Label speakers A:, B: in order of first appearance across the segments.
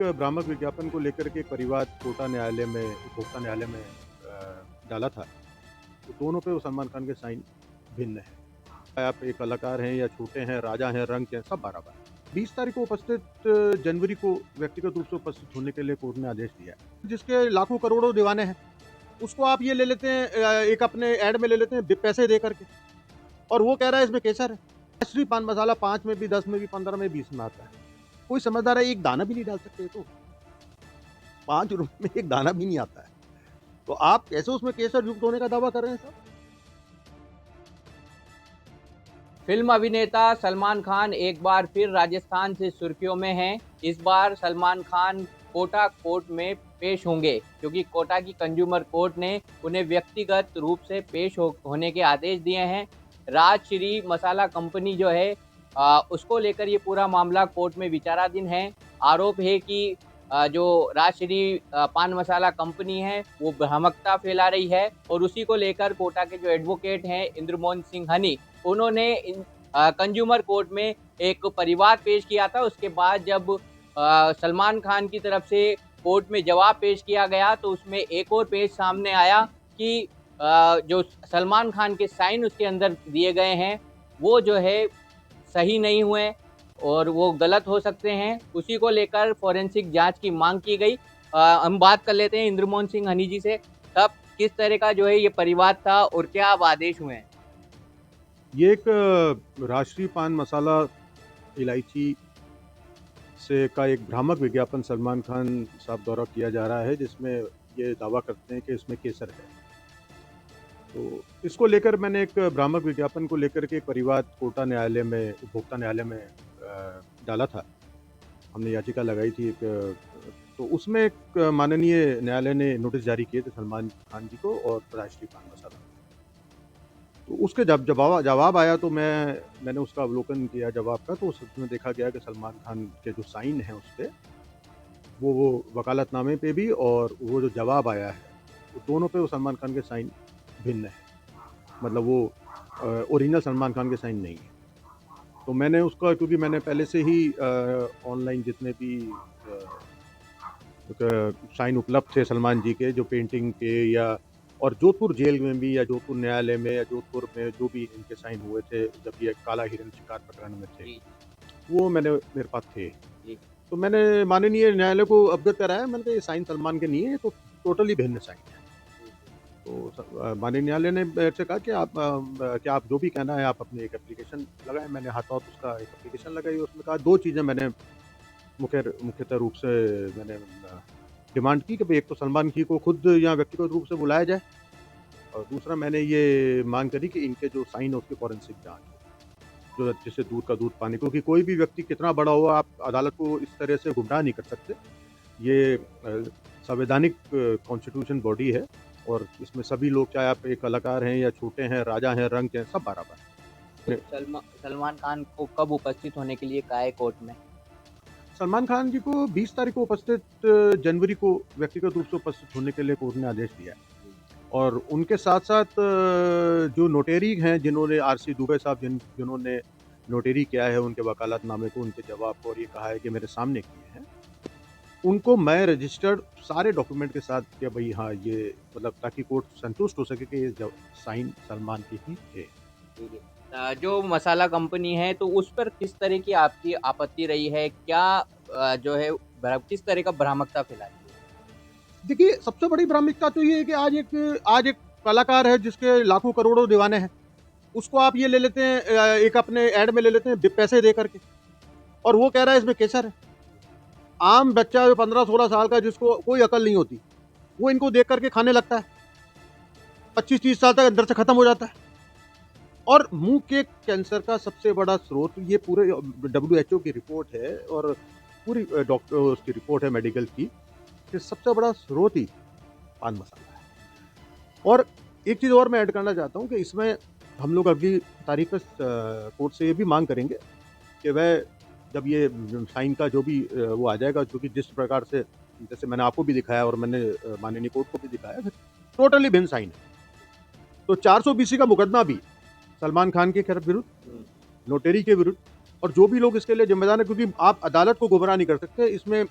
A: भ्रामक विज्ञापन को लेकर के एक परिवाद कोटा न्यायालय में उपभोक्ता न्यायालय में डाला था। तो दोनों पे वो सलमान खान के साइन भिन्न हैं। आप एक कलाकार हैं या छोटे हैं, राजा हैं, रंक हैं, सब बराबर हैं। 20 तारीख को जनवरी को व्यक्तिगत रूप से उपस्थित होने के लिए कोर्ट ने आदेश दिया है। जिसके लाखों करोड़ों दीवाने हैं, उसको आप ये ले लेते हैं एक अपने ऐड में ले लेते हैं पैसे दे करके, और वो कह रहा है इसमें केसर है। राष्ट्रीय पान मसाला 5 में भी, 10 में भी, 15 में, 20 में आता है। कोई समझदार है, एक दाना भी नहीं डाल सकते तो। ₹5 में एक दाना भी नहीं आता है। तो आप कैसे उसमें केसर युक्त होने का दावा कर रहे हैं साहब?
B: फिल्म अभिनेता सलमान खान एक बार फिर राजस्थान से सुर्खियों में हैं। इस बार सलमान खान कोटा कोर्ट में पेश होंगे, क्योंकि कोटा की कंज्यूमर कोर्ट ने उन्हें व्यक्तिगत रूप से पेश होने के आदेश दिए हैं। राजश्री मसाला कंपनी जो है उसको लेकर ये पूरा मामला कोर्ट में विचाराधीन है। आरोप है कि जो राजश्री पान मसाला कंपनी है वो भ्रामकता फैला रही है, और उसी को लेकर कोटा के जो एडवोकेट हैं इंद्रमोहन सिंह हनी, उन्होंने कंज्यूमर कोर्ट में एक परिवाद पेश किया था। उसके बाद जब सलमान खान की तरफ से कोर्ट में जवाब पेश किया गया तो उसमें एक और पेज सामने आया कि जो सलमान खान के साइन उसके अंदर दिए गए हैं वो जो है सही नहीं हुए और वो गलत हो सकते हैं। उसी को लेकर फोरेंसिक जांच की मांग की गई। हम बात कर लेते हैं इंद्रमोहन सिंह हनी जी से। तब किस तरह का जो है ये परिवाद था और क्या अब आदेश हुए हैं?
A: ये एक राष्ट्रीय पान मसाला इलायची से का एक भ्रामक विज्ञापन सलमान खान साहब द्वारा किया जा रहा है, जिसमें ये दावा करते हैं कि इसमें केसर है। तो इसको लेकर मैंने एक भ्रामक विज्ञापन को लेकर के एक परिवाद कोटा न्यायालय में उपभोक्ता न्यायालय में डाला था। हमने याचिका लगाई थी तो उसमें एक माननीय न्यायालय ने नोटिस जारी किए थे सलमान खान जी को और राष्ट्रीय पान मसाला। तो उसके जब जवाब आया तो मैंने उसका अवलोकन किया जवाब का, तो उसमें देखा गया कि सलमान खान के जो साइन हैं उस पे, वो वकालतनामे पे भी और वो जो जवाब आया है, तो दोनों पे वो सलमान खान के साइन भिन्न है। मतलब वो ओरिजिनल सलमान खान के साइन नहीं है। तो मैंने उसका, क्योंकि मैंने पहले से ही ऑनलाइन जितने भी साइन उपलब्ध थे सलमान जी के, जो पेंटिंग के या और जोधपुर जेल में भी या जोधपुर न्यायालय में या जोधपुर में जो भी इनके साइन हुए थे जब ये काला हिरण शिकार प्रकरण में थे, वो मेरे पास थे। तो मैंने माननीय न्यायालय को अवगत कराया। मैंने कहा ये साइन सलमान के नहीं है, ये तो टोटली भिन्न साइन है। तो माननीय न्यायालय ने मेरे से कहा कि आप जो भी कहना है आप अपनी एक एप्लीकेशन लगाएं। मैंने हाथों हाथ उसका एक एप्लीकेशन लगाई। उसमें कहा दो चीज़ें मैंने मुख्यतः रूप से मैंने डिमांड की कि भाई एक तो सलमान जी को खुद यहाँ व्यक्तिगत रूप से बुलाया जाए, और दूसरा मैंने ये मांग करी कि इनके जो साइन है उसकी फॉरेंसिक जांच हो, जो जिससे दूध का दूध पानी, क्योंकि कोई भी व्यक्ति कितना बड़ा हो, आप अदालत को इस तरह से गुमराह नहीं कर सकते। ये संवैधानिक कॉन्स्टिट्यूशन बॉडी है और इसमें सभी लोग, चाहे आप एक कलाकार हैं या छोटे हैं, राजा हैं, रंक हैं, सब बराबर हैं।
B: सलमान खान को कब उपस्थित होने के लिए कहा है कोर्ट में?
A: सलमान खान जी को 20 तारीख को जनवरी को व्यक्तिगत रूप से उपस्थित होने के लिए कोर्ट ने आदेश दिया है। और उनके साथ-साथ जो नोटेरी हैं, जिन्होंने आरसी दुबे साहब जिन्होंने नोटेरी किया है उनके वकालतनामे को, उनके जवाब को, और ये कहा है कि मेरे सामने किए हैं, उनको मैं रजिस्टर्ड सारे डॉक्यूमेंट के साथ कि भई हाँ, ये मतलब ताकि कोर्ट संतुष्ट हो सके कि ये जो साइन सलमान के ही थे।
B: जो मसाला कंपनी है तो उस पर किस तरह की आपकी आपत्ति रही है? क्या जो है किस तरह का भ्रामकता फैलाई है?
A: देखिए, सबसे बड़ी भ्रामकता तो ये है कि आज एक कलाकार है जिसके लाखों करोड़ों दीवाने हैं, उसको आप ये ले लेते हैं एक अपने ऐड में ले लेते हैं पैसे दे करके, और वो कह रहा है इसमें केसर है। आम बच्चा जो 15-16 साल का, जिसको कोई अकल नहीं होती, वो इनको देख करके खाने लगता है। 25-30 साल तक अंदर से खत्म हो जाता है। और मुंह के कैंसर का सबसे बड़ा स्रोत, ये पूरे WHO की रिपोर्ट है और पूरी डॉक्टर उसकी रिपोर्ट है मेडिकल की, कि सबसे बड़ा स्रोत ही पान मसाला है। और एक चीज़ और मैं ऐड करना चाहता हूँ कि इसमें हम लोग अगली तारीख पर कोर्ट से ये भी मांग करेंगे कि वह जब ये साइन का जो भी वो आ जाएगा, क्योंकि जिस प्रकार से जैसे मैंने आपको भी दिखाया और मैंने माननीय कोर्ट को भी दिखाया, टोटली भिन्न साइन है। तो 420 का मुकदमा भी सलमान खान के विरुद्ध, नोटेरी के विरुद्ध, और जो भी लोग इसके लिए जिम्मेदार हैं, क्योंकि आप अदालत को गुमराह नहीं कर सकते, इसमें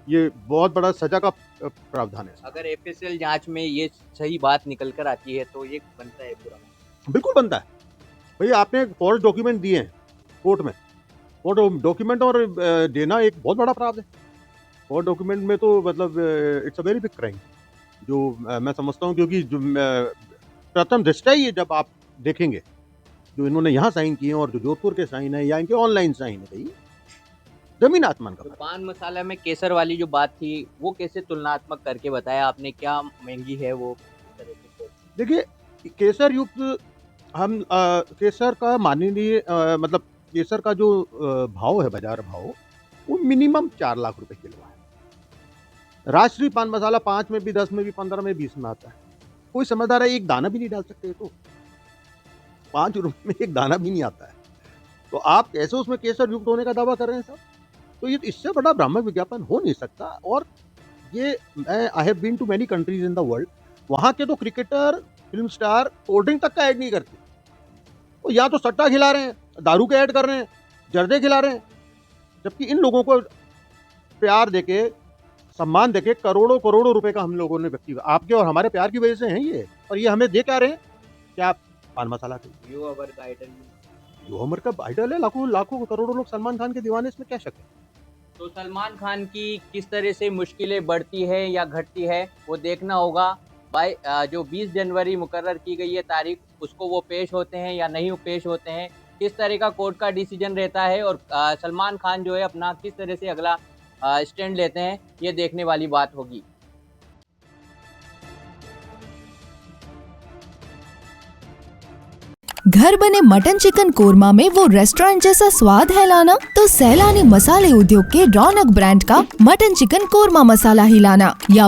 A: ये बहुत बड़ा सजा का प्रावधान है।
B: अगर एफएसएल जांच में ये सही बात निकल कर आती है तो ये बनता है बुरा?
A: बिल्कुल बनता है। भैया आपने फॉल्स डॉक्यूमेंट दिए हैं कोर्ट में, वो डॉक्यूमेंट और देना एक बहुत बड़ा अपराध है। फॉल्स डॉक्यूमेंट में तो मतलब it's a very big crime, जो मैं समझता हूँ, क्योंकि जो प्रथम दृष्टया ही जब आप देखेंगे जो इन्होंने यहाँ साइन किए हैं और जो जोधपुर के साइन है या इनके ऑनलाइन साइन है, भाई जमीन आसमान का
B: तो
A: फर्क।
B: पान मसाला में केसर वाली जो बात थी वो कैसे तुलनात्मक करके बताया आपने, क्या महंगी है वो?
A: देखिए केसर युक्त हम केसर का माननीय मतलब केसर का जो भाव है, बाजार भाव, वो मिनिमम 4 लाख रुपए किलो है। राष्ट्रीय पान मसाला 5 में भी, 10 में भी, 15 में, 20 में आता है। कोई समझदार है एक दाना भी नहीं डाल सकते, तो 5 रुपए में एक दाना भी नहीं आता है, तो आप कैसे उसमें केसर युक्त होने का दावा कर रहे हैं साहब? तो ये इससे बड़ा भ्रामक विज्ञापन हो नहीं सकता। और ये I have been to many countries in the world, वहाँ के तो cricketer, film star cold drink तक का ऐड नहीं करते, वो या तो सट्टा खिला रहे हैं, दारू के ऐड कर रहे हैं, जर्दे खिला रहे हैं, जबकि इन लोगों को प्यार देके, सम्मान देके करोड़ों करोड़ों रुपए का हम लोगों ने व्यक्ति, आपके और हमारे प्यार की वजह से हैं ये, और ये हमें दे क्या रहे हैं? क्या पान मसाला के
B: यू अवर आइडल,
A: जो उम्र का आइडल है, लाखों लाखों करोड़ों लोग सलमान खान के दीवाने, इसमें क्या शक है?
B: तो सलमान खान की किस तरह से मुश्किलें बढ़ती है या घटती है वो देखना होगा। जो 20 जनवरी मुकर्रर की गई है तारीख, उसको वो पेश होते हैं या नहीं पेश होते हैं, किस तरह का कोर्ट का डिसीजन रहता है, और सलमान खान जो है अपना किस तरह से अगला स्टैंड लेते हैं, ये देखने वाली बात होगी।
C: घर बने मटन चिकन कोरमा में वो रेस्टोरेंट जैसा स्वाद है लाना, तो सैलानी मसाले उद्योग के रौनक ब्रांड का मटन चिकन कोरमा मसाला ही लाना, या